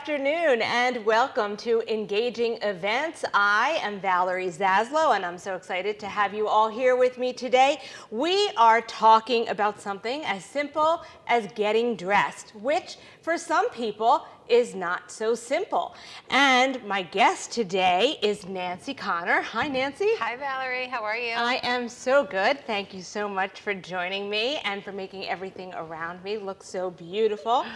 afternoon and welcome to Engaging Events. I am Valerie Zaslow and I'm so excited to have you all here with me today. We are talking about something as simple as getting dressed, which for some people is not so simple. And my guest today is Nancy Connor. Hi, Nancy. Hi, Valerie. How are you? I am so good. Thank you so much for joining me and for making everything around me look so beautiful.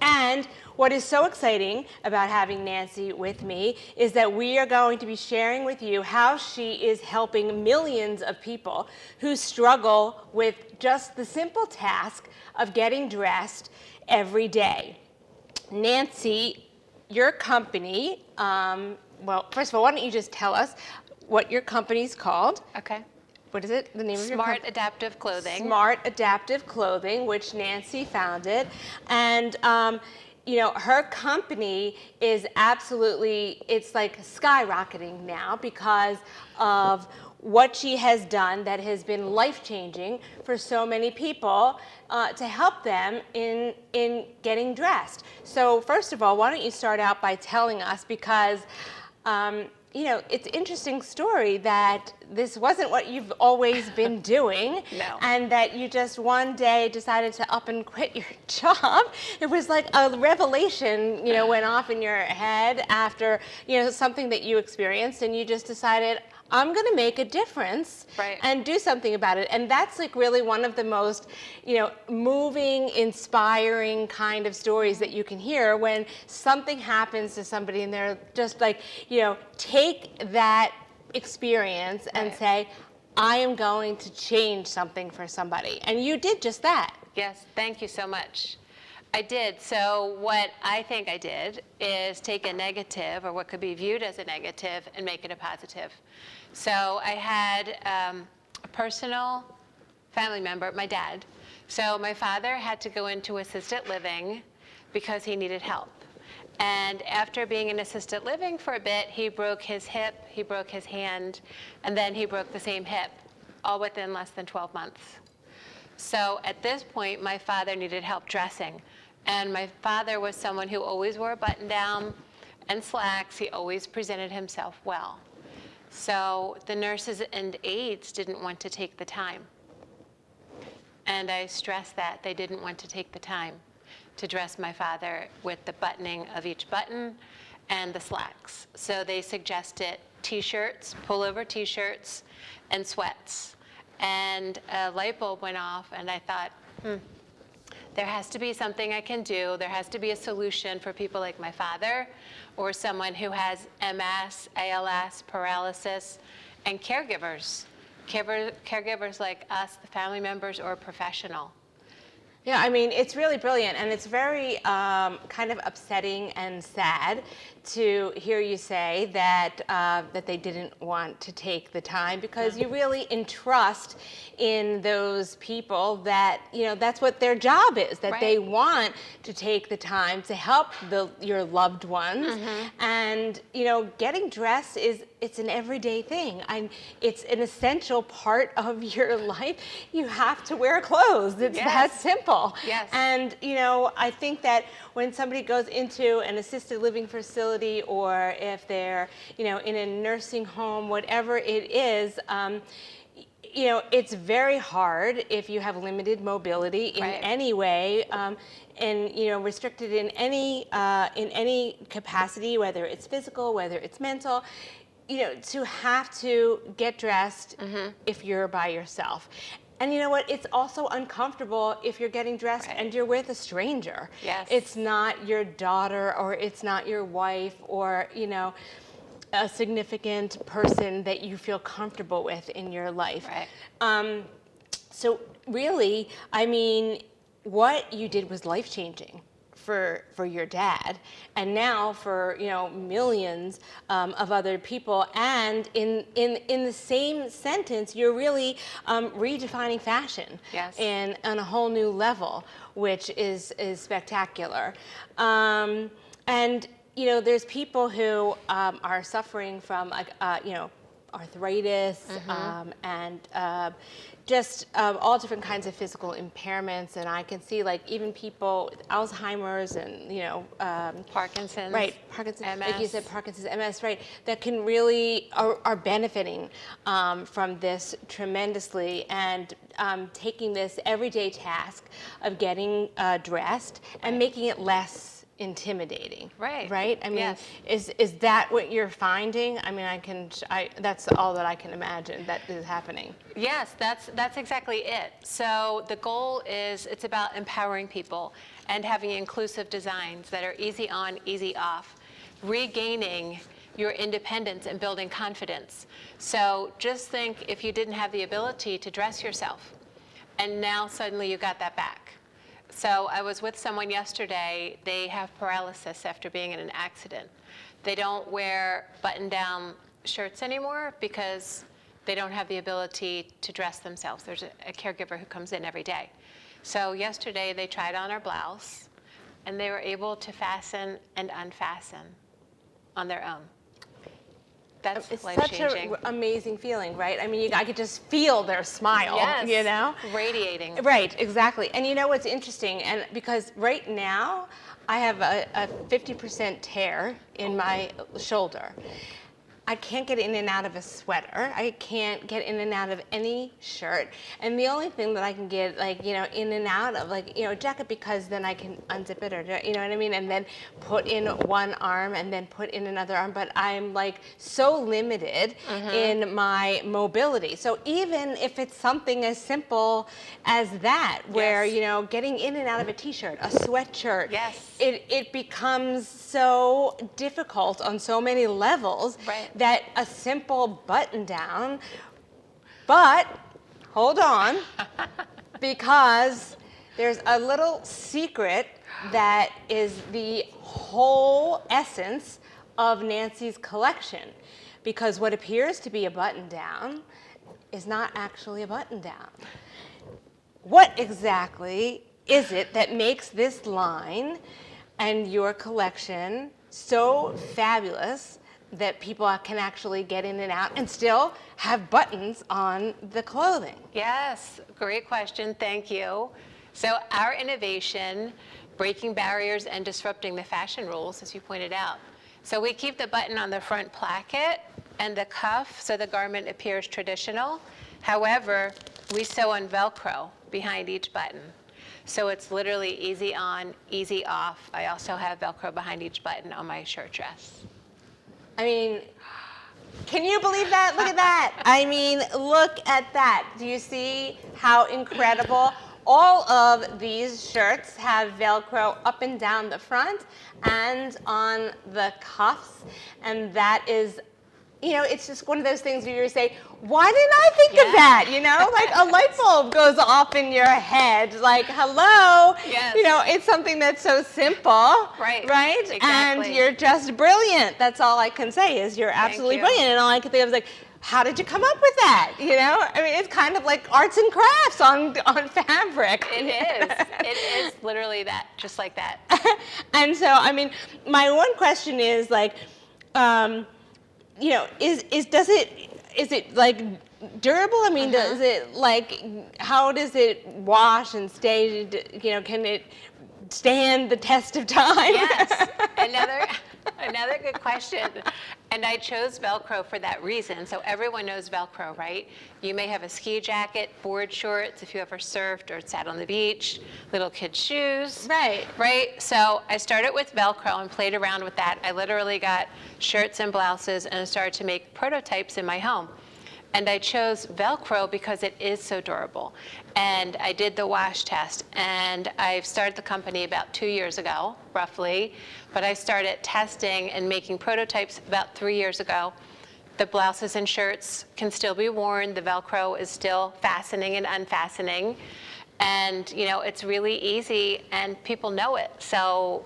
And what is so exciting about having Nancy with me is that we are going to be sharing with you how she is helping millions of people who struggle with just the simple task of getting dressed every day. Nancy, your company, well, first of all, why don't you just tell us what your company's called? Okay. What is it? The name of your Smart company? Adaptive Clothing. Smart Adaptive Clothing, which Nancy founded. And, you know, her company is absolutely, it's like skyrocketing now because of what she has done that has been life-changing for so many people to help them in getting dressed. So first of all, why don't you start out by telling us, because you know, it's an interesting story that this wasn't what you've always been doing. No. And that you just one day decided to up and quit your job. It was like a revelation, you know, went off in your head after, you know, something that you experienced, and you just decided, I'm going to make a difference and do something about it. And that's like really one of the most, you know, moving, inspiring kind of stories that you can hear when something happens to somebody and they're just like, you know, take that experience and say, I am going to change something for somebody. And you did just that. Yes, thank you so much. I did. So what I think I did is take a negative, or what could be viewed as a negative, and make it a positive. So I had a personal family member, my dad. So my father had to go into assisted living because he needed help. And after being in assisted living for a bit, he broke his hip, he broke his hand, and then he broke the same hip, all within less than 12 months. So at this point, my father needed help dressing. And my father was someone who always wore a button down and slacks. He always presented himself well. So the nurses and aides didn't want to take the time. And I stressed that they didn't want to take the time to dress my father with the buttoning of each button and the slacks. So they suggested t-shirts, pullover t-shirts, and sweats. And a light bulb went off, and I thought, there has to be something I can do. There has to be a solution for people like my father, or someone who has MS, ALS, paralysis, and caregivers. Caregivers like us, the family members, or a professional. Yeah, I mean, it's really brilliant, and it's very kind of upsetting and sad to hear you say that that they didn't want to take the time, because you really entrust in those people that, you know, that's what their job is, that they want to take the time to help your loved ones. And, you know, getting dressed it's an everyday thing. It's an essential part of your life. You have to wear clothes. It's that simple. Yes. And, you know, I think that when somebody goes into an assisted living facility, or if they're, you know, in a nursing home, whatever it is, you know, it's very hard if you have limited mobility in any way, and, you know, restricted in any capacity, whether it's physical, whether it's mental. You know, to have to get dressed if you're by yourself. And you know what? It's also uncomfortable if you're getting dressed and you're with a stranger. Yes. It's not your daughter, or it's not your wife, or, you know, a significant person that you feel comfortable with in your life. So really, I mean, what you did was life-changing for your dad, and now for, you know, millions of other people. And in the same sentence, you're really redefining fashion on a whole new level, which is spectacular. And you know, there's people who are suffering from, like, you know, arthritis, and just all different kinds of physical impairments. And I can see like even people with Alzheimer's and, Parkinson's. right, Parkinson's, like you MS. said, Parkinson's, MS, right, that can really, are benefiting from this tremendously, and taking this everyday task of getting dressed and making it less intimidating. Right. Right? I mean, Yes. is that what you're finding? I mean, that's all that I can imagine that is happening. Yes, that's exactly it. So the goal is, it's about empowering people and having inclusive designs that are easy on, easy off, regaining your independence and building confidence. So just think if you didn't have the ability to dress yourself, and now suddenly you got that back. So I was with someone yesterday, they have paralysis after being in an accident. They don't wear button-down shirts anymore because they don't have the ability to dress themselves. There's a caregiver who comes in every day. So yesterday they tried on our blouse, and they were able to fasten and unfasten on their own. That's It's life-changing. such an amazing feeling, right? I mean, I could just feel their smile, Yes, radiating. Right, exactly. And you know what's interesting? And because right now, I have a 50% tear in my shoulder. I can't get in and out of a sweater. I can't get in and out of any shirt. And the only thing that I can get, in and out of, a jacket, because then I can unzip it, or, you know what I mean? And then put in one arm and then put in another arm. But I'm so limited in my mobility. So even if it's something as simple as that, where, Yes. Getting in and out of a t-shirt, a sweatshirt, Yes. it becomes so difficult on so many levels. Right. That a simple button down, but hold on, because there's a little secret that is the whole essence of Nancy's collection. Because what appears to be a button down is not actually a button down. What exactly is it that makes this line and your collection so fabulous that people can actually get in and out and still have buttons on the clothing? Yes, great question, thank you. So our innovation, breaking barriers and disrupting the fashion rules, as you pointed out. So we keep the button on the front placket and the cuff so the garment appears traditional. However, we sew on Velcro behind each button. So it's literally easy on, easy off. I also have Velcro behind each button on my shirt dress. I mean, can you believe that? Look at that. I mean, look at that. Do you see how incredible? All of these shirts have Velcro up and down the front and on the cuffs. And that is, it's just one of those things where you say, why didn't I think of that? Like a light bulb goes off in your head. Like, hello. Yes. It's something that's so simple. Right. Right? Exactly. And you're just brilliant. That's all I can say is you're absolutely you. brilliant. And all I can think of is how did you come up with that? I mean, it's kind of like arts and crafts on fabric. It is. It is literally that, just like that. And so, I mean, my one question is is it durable? I mean, does it how does it wash and stay? Can it stand the test of time? Yes, another good question. And I chose Velcro for that reason. So everyone knows Velcro, right? You may have a ski jacket, board shorts, if you ever surfed or sat on the beach, little kid shoes. Right. Right? So I started with Velcro and played around with that. I literally got shirts and blouses and started to make prototypes in my home. And I chose Velcro because it is so durable. And I did the wash test. And I've started the company about 2 years ago, roughly. But I started testing and making prototypes about 3 years ago. The blouses and shirts can still be worn. The Velcro is still fastening and unfastening. And, it's really easy, and people know it. So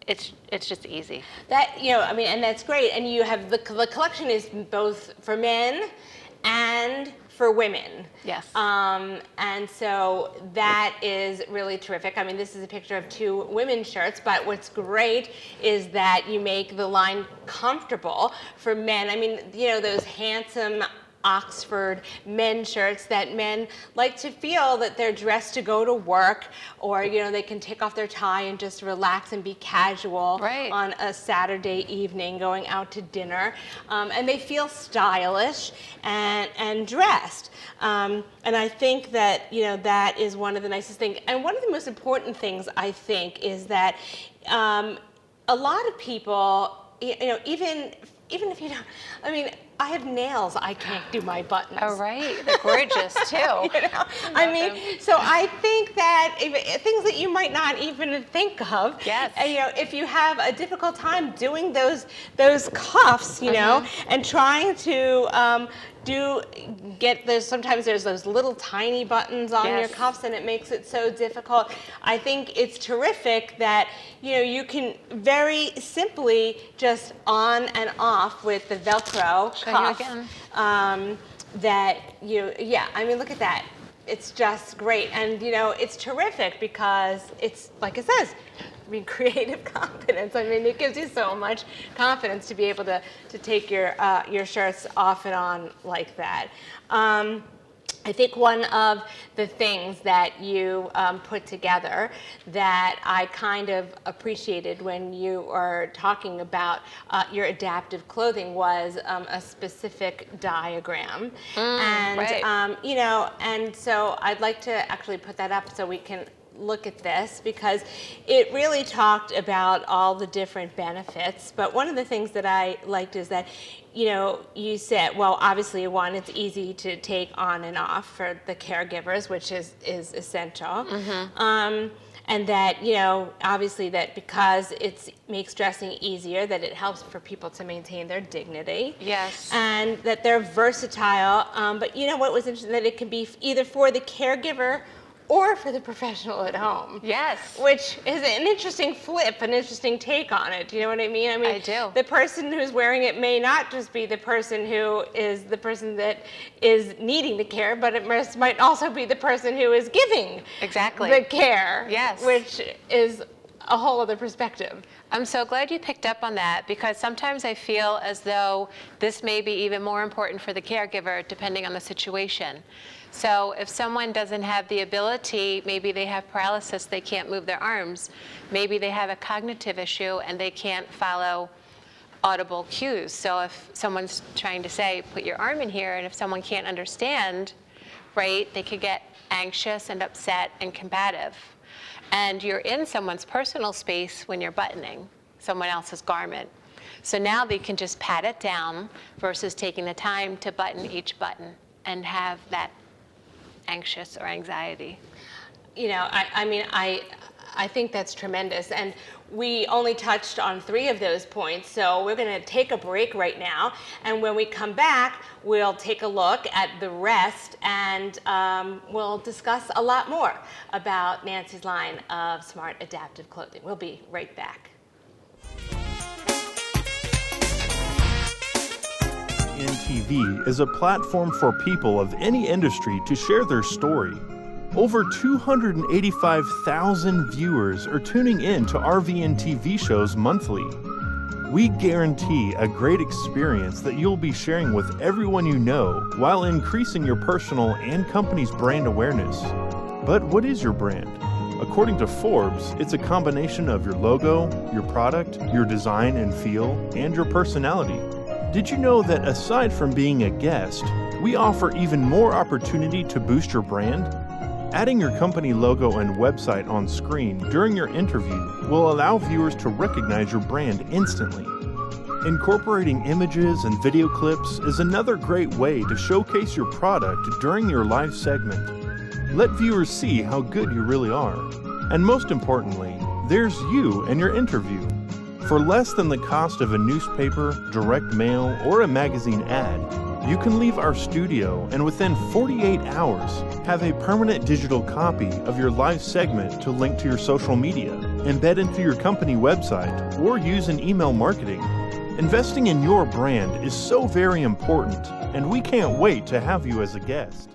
it's just easy. That, and that's great. And you have the collection is both for men and for women. Yes. And so that is really terrific. I mean, this is a picture of two women's shirts, but what's great is that you make the line comfortable for men. I mean, you know, those handsome Oxford men's shirts that men like to feel that they're dressed to go to work, or, you know, they can take off their tie and just relax and be casual on a Saturday evening going out to dinner. And they feel stylish and dressed. And I think that, you know, that is one of the nicest things. And one of the most important things, I think, is that a lot of people, you know, even if you don't, I mean, I have nails, I can't do my buttons. Oh, right. They're gorgeous, too. You know? I mean, so I think that things that you might not even think of, yes. You know, if you have a difficult time doing those cuffs, you know, and trying to sometimes there's those little tiny buttons on your cuffs and it makes it so difficult. I think it's terrific that, you know, you can very simply just on and off with the Velcro cuff. That I mean, look at that. It's just great. And, you know, it's terrific because it's, like it says, I mean, creative confidence. I mean, it gives you so much confidence to be able to take your shirts off and on like that. I think one of the things that you put together that I kind of appreciated when you are talking about your adaptive clothing was a specific diagram. You know, and so I'd like to actually put that up so we can look at this, because it really talked about all the different benefits. But one of the things that I liked is that, you know, you said, well, obviously, one, it's easy to take on and off for the caregivers, which is essential. And that, you know, obviously that because it makes dressing easier, that it helps for people to maintain their dignity. Yes. And that they're versatile. But you know what was interesting, that it can be either for the caregiver or for the professional at home. Yes. Which is an interesting flip, an interesting take on it. Do you know what I mean? I mean, I do. The person who's wearing it may not just be the person who is the person that is needing the care, but it might also be the person who is giving the care. Yes. Which is a whole other perspective. I'm so glad you picked up on that, because sometimes I feel as though this may be even more important for the caregiver depending on the situation. So if someone doesn't have the ability, maybe they have paralysis, they can't move their arms, maybe they have a cognitive issue and they can't follow audible cues. So if someone's trying to say, put your arm in here, and if someone can't understand, right, they could get anxious and upset and combative. And you're in someone's personal space when you're buttoning someone else's garment. So now they can just pat it down versus taking the time to button each button and have that anxious or anxiety. You know, I mean, I think that's tremendous. And we only touched on 3 of those points, so we're going to take a break right now. And when we come back, we'll take a look at the rest, and we'll discuss a lot more about Nancy's line of smart adaptive clothing. We'll be right back. NTV is a platform for people of any industry to share their story. Over 285,000 viewers are tuning in to RVN TV shows monthly. We guarantee a great experience that you'll be sharing with everyone you know while increasing your personal and company's brand awareness. But what is your brand? According to Forbes, it's a combination of your logo, your product, your design and feel, and your personality. Did you know that aside from being a guest, we offer even more opportunity to boost your brand? Adding your company logo and website on screen during your interview will allow viewers to recognize your brand instantly. Incorporating images and video clips is another great way to showcase your product during your live segment. Let viewers see how good you really are. And most importantly, there's you and your interview. For less than the cost of a newspaper, direct mail, or a magazine ad, you can leave our studio and within 48 hours have a permanent digital copy of your live segment to link to your social media, embed into your company website, or use in email marketing. Investing in your brand is so very important, and we can't wait to have you as a guest.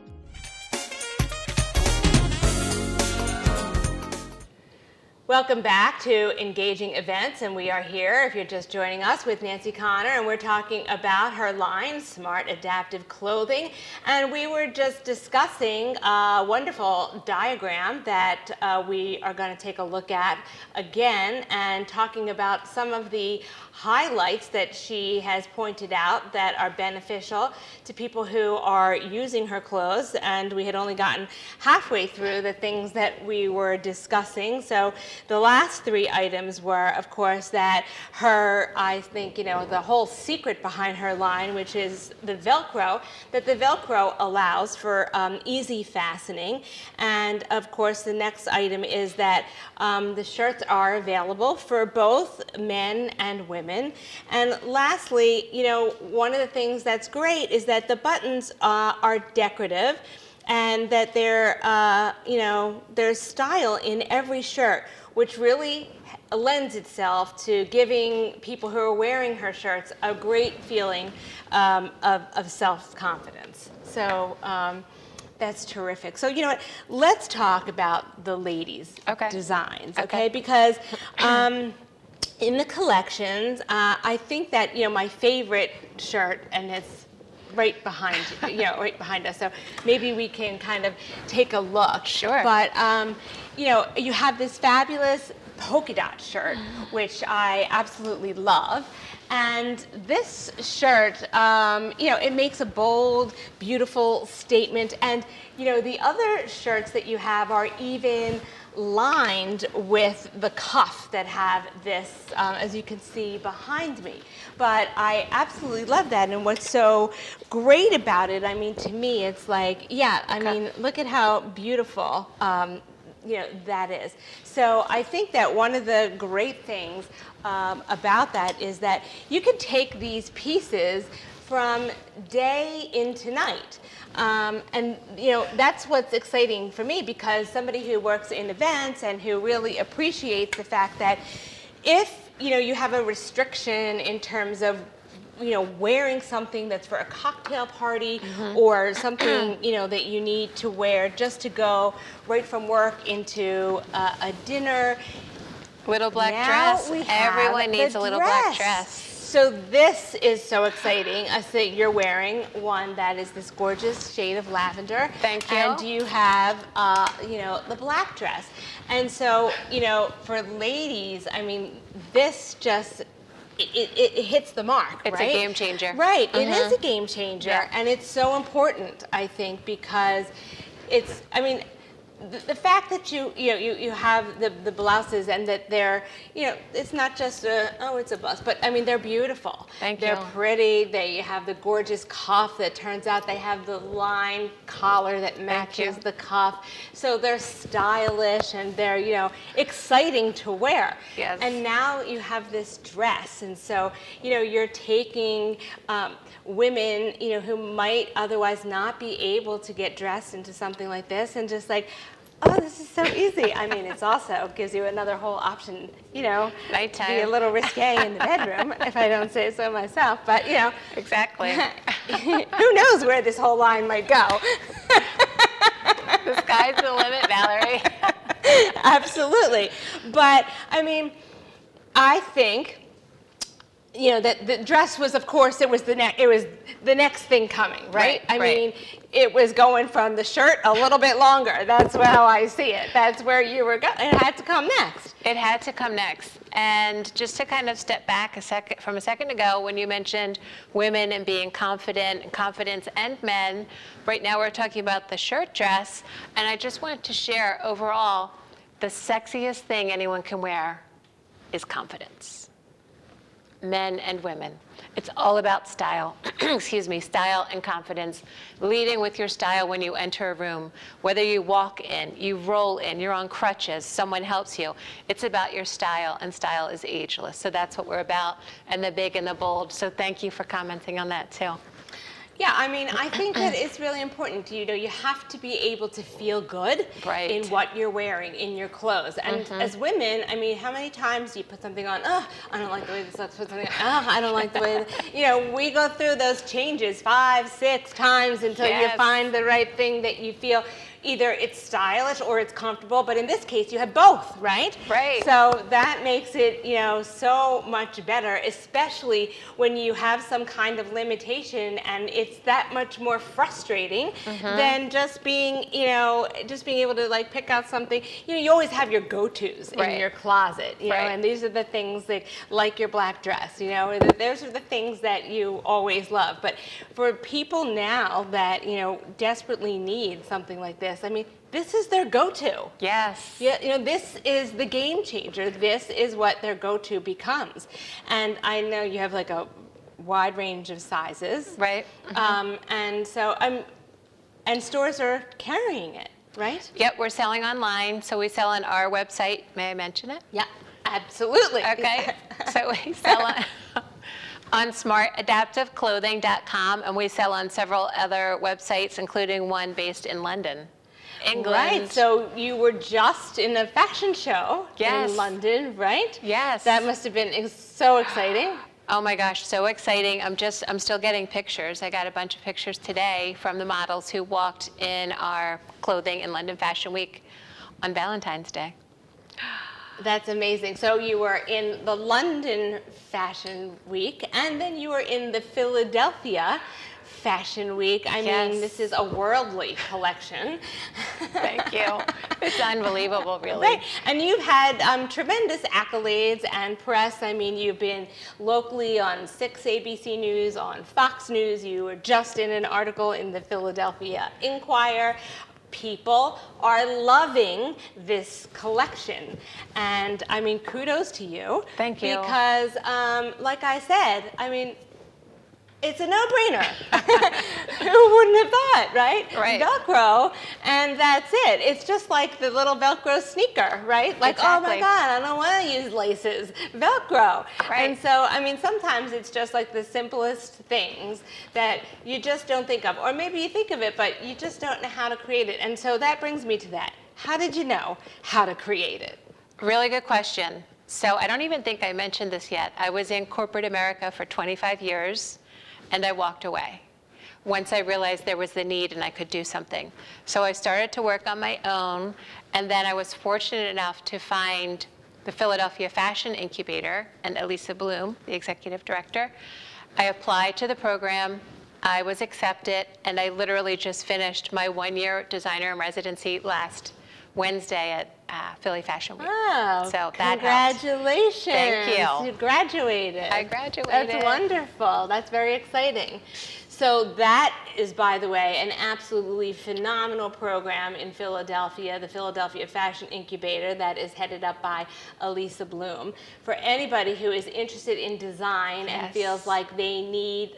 Welcome back to Engaging Events, and we are here, if you're just joining us, with Nancy Connor, and we're talking about her line, Smart Adaptive Clothing, and we were just discussing a wonderful diagram that we are going to take a look at again, and talking about some of the highlights that she has pointed out that are beneficial to people who are using her clothes, and we had only gotten halfway through the things that we were discussing. So the last three items were, of course, that her, I think, the whole secret behind her line, which is the Velcro, that the Velcro allows for easy fastening. And of course, the next item is that the shirts are available for both men and women. And lastly, one of the things that's great is that the buttons are decorative, and that there's style in every shirt, which really lends itself to giving people who are wearing her shirts a great feeling of self-confidence. So that's terrific. So let's talk about the ladies' designs, okay? Because in the collections, I think that my favorite shirt, and it's right behind right behind us. So maybe we can kind of take a look. Sure. But you have this fabulous polka dot shirt, which I absolutely love. And this shirt, it makes a bold, beautiful statement. And the other shirts that you have are even lined with the cuff that have this, as you can see behind me. But I absolutely love that, and what's so great about it, to me, it's like, look at how beautiful that is. So I think that one of the great things about that is that you can take these pieces from day into night. And that's what's exciting for me, because somebody who works in events and who really appreciates the fact that if you have a restriction in terms of wearing something that's for a cocktail party, or something that you need to wear just to go right from work into a dinner. Little black Now dress. we have Everyone needs the a little black dress. So this is so exciting. I see you're wearing one that is this gorgeous shade of lavender. Thank you. And you have, the black dress. And so, for ladies, this just, it hits the mark, It's right? a game changer. Right, it is a game changer. Yeah. And it's so important, I think, because it's, the fact that you have the blouses, and that they're, it's not just it's a bust, but they're beautiful. Thank They're you. pretty. They have the gorgeous cuff that turns out they have the line collar that matches the cuff. So they're stylish, and they're, exciting to wear. Yes. And now you have this dress, and so, you're taking women, who might otherwise not be able to get dressed into something like this, and just like, oh, this is so easy. It also gives you another whole option, Nighttime. be a little risque in the bedroom, if I don't say so myself. But, Exactly. who knows where this whole line might go? The sky's the limit, Valerie. Absolutely. But, I think, that the dress was, of course, it was the next thing coming, right? Right. It was going from the shirt a little bit longer. That's how I see it. That's where you were going. It had to come next. It had to come next. And just to kind of step back a second ago, when you mentioned women and being confident, and confidence and men, right now we're talking about the shirt dress. And I just wanted to share overall, the sexiest thing anyone can wear is confidence. Men and women. It's all about style, style and confidence. Leading with your style when you enter a room. Whether you walk in, you roll in, you're on crutches, someone helps you. It's about your style, and style is ageless. So that's what we're about, and the big and the bold. So thank you for commenting on that too. Yeah, I mean, I think that it's really important. You know, you have to be able to feel good Right. in what you're wearing, in your clothes. And as women, I mean, how many times do you put something on, oh, I don't like the way this looks, put something on, oh, I don't like the way, you know, we go through those changes 5, 6 times until you Yes. find the right thing that you feel. Either it's stylish or it's comfortable, but in this case, you have both, right? Right. So that makes it, you know, so much better, especially when you have some kind of limitation, and it's that much more frustrating than just being, you know, just being able to like pick out something. You know, you always have your go-tos in Right. your closet, you know, Right. and these are the things that, like your black dress, you know, those are the things that you always love. But for people now that, you know, desperately need something like this, I mean, this is their go-to. Yes. Yeah, you know, this is the game changer. This is what their go-to becomes. And I know you have like a wide range of sizes. Right. And so and stores are carrying it, right? Yep, we're selling online, so we sell on our website. May I mention it? Yeah, absolutely. Okay. So we sell on smartadaptiveclothing.com, and we sell on several other websites, including one based in London, England. Right, so you were just in a fashion show Yes. in London, right? Yes. That must have been so exciting. Oh my gosh, so exciting. I'm still getting pictures. I got a bunch of pictures today from the models who walked in our clothing in London Fashion Week on Valentine's Day. That's amazing. So you were in the London Fashion Week, and then you were in the Philadelphia Fashion Week. I Yes. mean, this is a worldly collection. Thank you. It's unbelievable, really. Right. And you've had tremendous accolades and press. I mean, you've been locally on 6 ABC News, on Fox News. You were just in an article in the Philadelphia Inquirer. People are loving this collection. And I mean, kudos to you. Thank you. Because, like I said, I mean, it's a no-brainer. Who wouldn't have thought, right? Right. Velcro, and that's it. It's just like the little Velcro sneaker, right? Like, oh my Exactly. God, I don't want to use laces. Velcro. Right. And so, I mean, sometimes it's just like the simplest things that you just don't think of. Or maybe you think of it, but you just don't know how to create it. And so that brings me to that. How did you know how to create it? Really good question. So I don't even think I mentioned this yet. I was in corporate America for 25 years, and I walked away once I realized there was the need and I could do something. So I started to work on my own, and then I was fortunate enough to find the Philadelphia Fashion Incubator and Elisa Bloom, the executive director. I applied to the program, I was accepted, and I literally just finished my 1-year designer in residency last Wednesday at Philly Fashion Week. Oh, So that helped. congratulations. Thank you. You graduated. I graduated. That's wonderful. That's very exciting. So that is, by the way, an absolutely phenomenal program in Philadelphia, the Philadelphia Fashion Incubator, that is headed up by Elisa Bloom. For anybody who is interested in design and Yes. feels like they need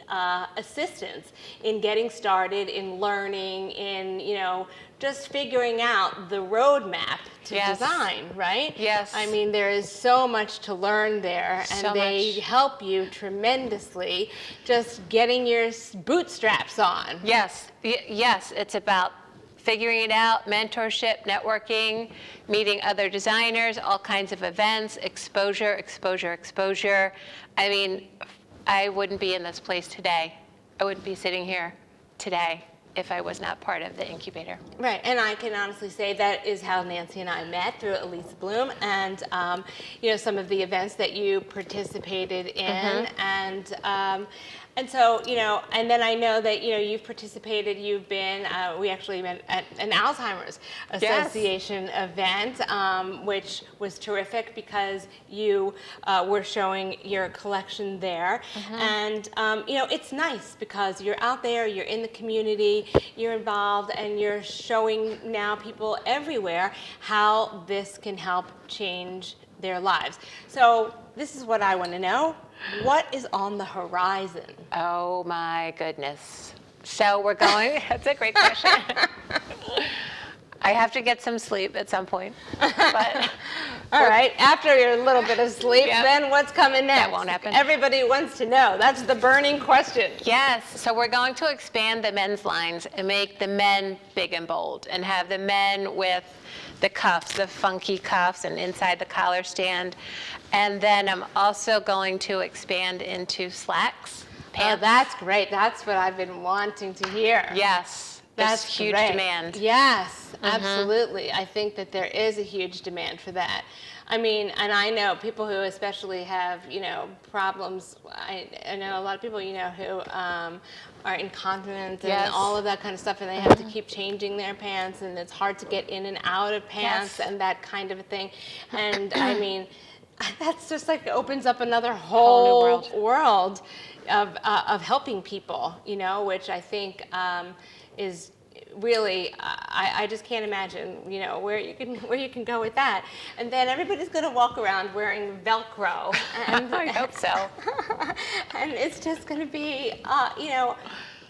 assistance in getting started, in learning, in, you know, just figuring out the roadmap to Yes. design, right? Yes. I mean, there is so much to learn there, and So they much. help you tremendously just getting your bootstraps on. Yes, yes, it's about figuring it out, mentorship, networking, meeting other designers, all kinds of events, exposure, exposure, exposure. I mean, I wouldn't be in this place today. I wouldn't be sitting here today if I was not part of the incubator. Right, and I can honestly say that is how Nancy and I met, through Elisa Bloom, and you know, some of the events that you participated in, and so, you know, and then I know that, you know, you've participated, you've been, we actually met at an Alzheimer's Association event, which was terrific because you were showing your collection there. And, you know, it's nice because you're out there, you're in the community, you're involved, and you're showing now people everywhere how this can help change their lives. So this is what I want to know. What is on the horizon? Oh my goodness. So we're going, that's a great question. I have to get some sleep at some point. But All right, after your little bit of sleep, Yep. then what's coming next? That won't happen. Everybody wants to know. That's the burning question. yes, so we're going to expand the men's lines and make the men big and bold and have the men with the cuffs, the funky cuffs, and inside the collar stand. And then I'm also going to expand into slacks, Oh, pants. that's great. That's what I've been wanting to hear. Yes, there's That's huge great. demand. Yes, absolutely. I think that there is a huge demand for that. I mean, and I know people who especially have, problems. I know a lot of people, who are incontinent and Yes. all of that kind of stuff, and they have to keep changing their pants, and it's hard to get in and out of pants Yes. and that kind of a thing. And I mean, that's just like opens up another Whole new whole world of helping people, which I think is really, I just can't imagine, where you can go with that. And then everybody's going to walk around wearing Velcro, and I hope so. and it's just going to be,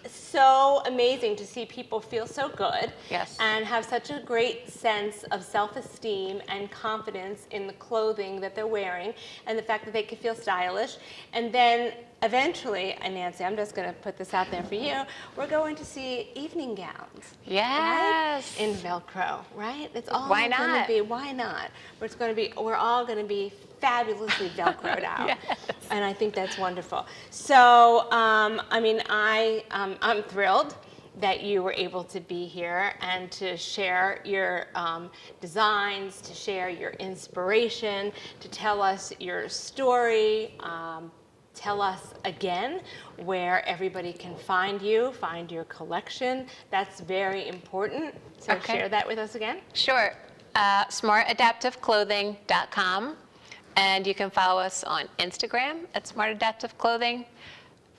so amazing to see people feel so good Yes. and have such a great sense of self-esteem and confidence in the clothing that they're wearing and the fact that they can feel stylish. And then eventually, and Nancy, I'm just going to put this out there for you, we're going to see evening gowns. Yes. Right? In Velcro, right? It's all Why going to not? be, why not? We're all going to be fabulously Velcroed out. Yes. And I think that's wonderful. So, I'm thrilled that you were able to be here and to share your designs, to share your inspiration, to tell us your story. Tell us again where everybody can find you, find your collection. That's very important. So Okay. share that with us again. Sure. SmartAdaptiveClothing.com. And you can follow us on Instagram at Smart Adaptive Clothing,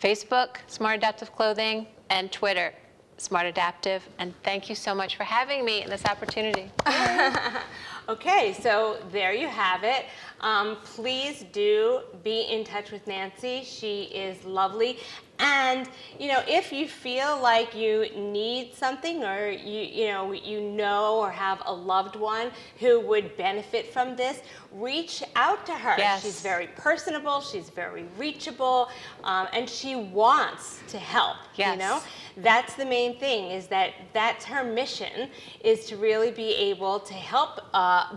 Facebook, Smart Adaptive Clothing, and Twitter, Smart Adaptive. And thank you so much for having me in this opportunity. Okay, so there you have it. Please do be in touch with Nancy. She is lovely. And, if you feel like you need something or you know or have a loved one who would benefit from this, reach out to her. Yes. She's very personable, she's very reachable, and she wants to help, Yes. That's the main thing, is that's her mission, is to really be able to help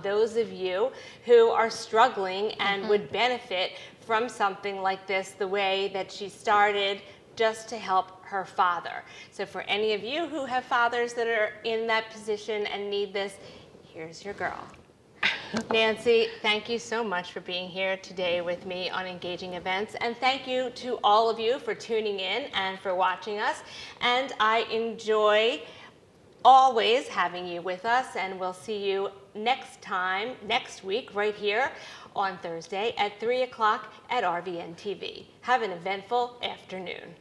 those of you who are struggling and would benefit from something like this the way that she started, just to help her father. So for any of you who have fathers that are in that position and need this, here's your girl. Nancy, thank you so much for being here today with me on Engaging Events. And thank you to all of you for tuning in and for watching us. And I enjoy always having you with us. And we'll see you next week, right here on Thursday at 3 o'clock at RVN TV. Have an eventful afternoon.